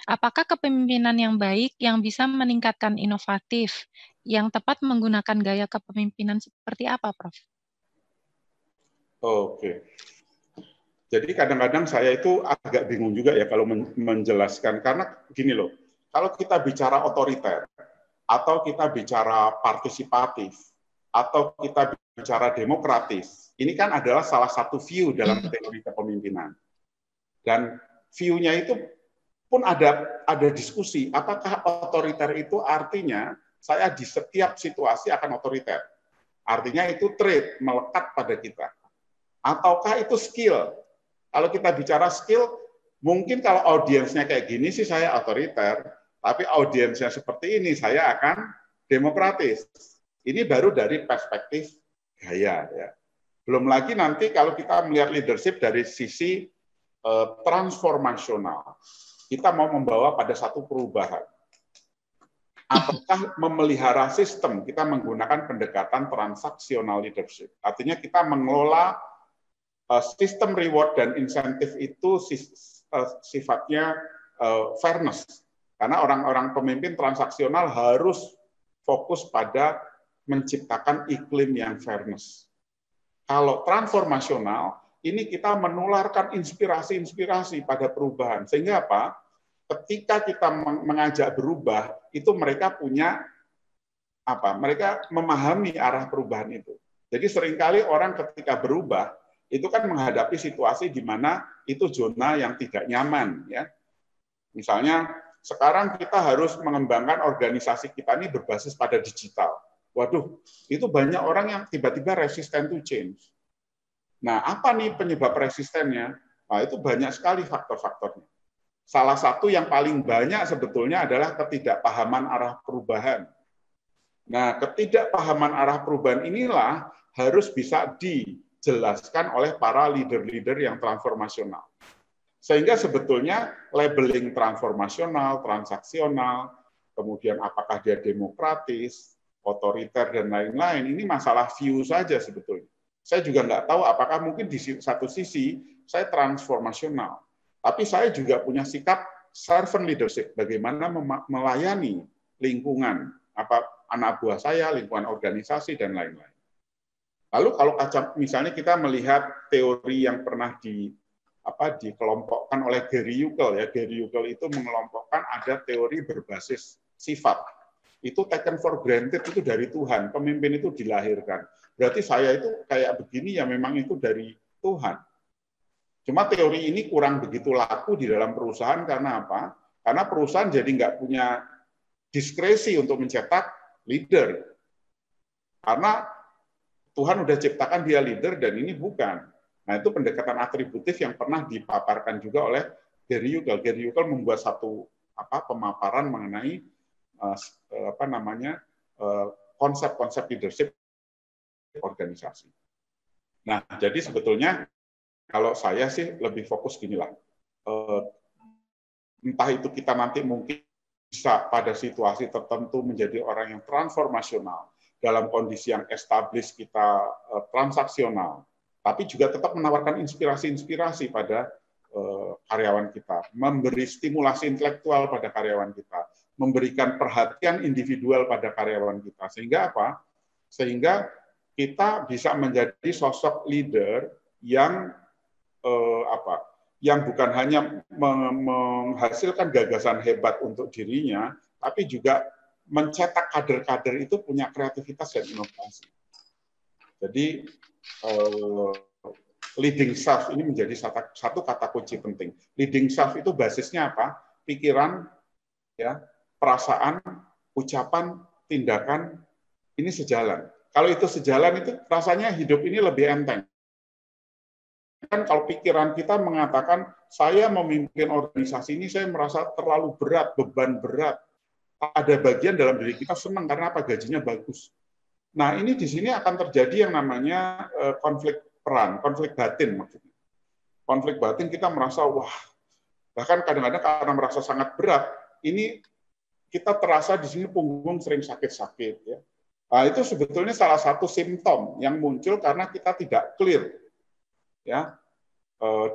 Apakah kepemimpinan yang baik yang bisa meningkatkan inovatif, yang tepat menggunakan gaya kepemimpinan seperti apa, Prof? Oke. Jadi kadang-kadang saya itu agak bingung juga ya kalau menjelaskan, karena gini loh, kalau kita bicara otoriter, atau kita bicara partisipatif, atau kita bicara demokratis, ini kan adalah salah satu view dalam teori kepemimpinan. Dan view-nya itu pun ada diskusi, apakah otoriter itu artinya saya di setiap situasi akan otoriter. Artinya itu trait, melekat pada kita. Ataukah itu skill? Kalau kita bicara skill, mungkin kalau audiensnya kayak gini sih saya otoriter, tapi audiensnya seperti ini saya akan demokratis. Ini baru dari perspektif gaya. Ya. Belum lagi nanti kalau kita melihat leadership dari sisi transformasional, kita mau membawa pada satu perubahan. Apakah memelihara sistem, kita menggunakan pendekatan transaksional leadership. Artinya kita mengelola sistem reward dan insentif itu sifatnya fairness. Karena orang-orang pemimpin transaksional harus fokus pada menciptakan iklim yang fairness. Kalau transformasional, ini kita menularkan inspirasi-inspirasi pada perubahan. Sehingga apa? Ketika kita mengajak berubah, itu mereka punya apa? Mereka memahami arah perubahan itu. Jadi seringkali orang ketika berubah, itu kan menghadapi situasi di mana itu zona yang tidak nyaman. Ya. Misalnya, sekarang kita harus mengembangkan organisasi kita ini berbasis pada digital. Waduh, itu banyak orang yang tiba-tiba resisten to change. Nah, apa nih penyebab resistennya? Nah, itu banyak sekali faktor-faktornya. Salah satu yang paling banyak sebetulnya adalah ketidakpahaman arah perubahan. Nah, ketidakpahaman arah perubahan inilah harus bisa dijelaskan oleh para leader-leader yang transformasional. Sehingga sebetulnya labeling transformasional, transaksional, kemudian apakah dia demokratis, otoriter, dan lain-lain, ini masalah view saja sebetulnya. Saya juga nggak tahu apakah mungkin di satu sisi saya transformasional, tapi saya juga punya sikap servant leadership, bagaimana melayani lingkungan, apa anak buah saya, lingkungan organisasi, dan lain-lain. Lalu kalau misalnya kita melihat teori yang pernah dikelompokkan oleh Gary Yukel, ya Gary Yukel itu mengelompokkan ada teori berbasis sifat. Itu taken for granted itu dari Tuhan, pemimpin itu dilahirkan. Berarti saya itu kayak begini ya memang itu dari Tuhan. Cuma teori ini kurang begitu laku di dalam perusahaan karena apa? Karena perusahaan jadi nggak punya diskresi untuk mencetak leader. Karena Tuhan udah ciptakan dia leader dan ini bukan. Nah, itu pendekatan atributif yang pernah dipaparkan juga oleh Gary Yukel. Gary Yukel membuat satu pemaparan mengenai konsep-konsep leadership organisasi. Nah, jadi sebetulnya kalau saya sih lebih fokus ginilah. Entah itu kita nanti mungkin bisa pada situasi tertentu menjadi orang yang transformasional, dalam kondisi yang established kita transaksional, tapi juga tetap menawarkan inspirasi-inspirasi pada karyawan kita, memberi stimulasi intelektual pada karyawan kita, memberikan perhatian individual pada karyawan kita, sehingga apa? Sehingga kita bisa menjadi sosok leader yang yang bukan hanya menghasilkan gagasan hebat untuk dirinya, tapi juga mencetak kader-kader itu punya kreativitas dan inovasi. Jadi leading self ini menjadi satu kata kunci penting. Leading self itu basisnya apa? Pikiran, ya, perasaan, ucapan, tindakan ini sejalan. Kalau itu sejalan itu rasanya hidup ini lebih enteng. Kan kalau pikiran kita mengatakan saya memimpin organisasi ini saya merasa terlalu berat, beban berat. Ada bagian dalam diri kita senang karena apa? Gajinya bagus. Nah, ini di sini akan terjadi yang namanya konflik peran, konflik batin maksudnya. Konflik batin kita merasa wah, bahkan kadang-kadang karena merasa sangat berat, ini kita terasa di sini punggung sering sakit-sakit ya. Nah, itu sebetulnya salah satu simptom yang muncul karena kita tidak clear ya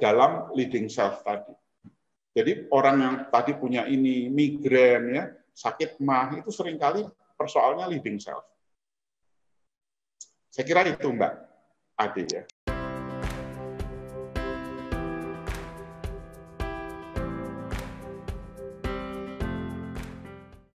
dalam leading self tadi. Jadi orang yang tadi punya ini migrain ya, sakit mah itu seringkali persoalannya leading self. Saya kira itu Mbak Ade ya.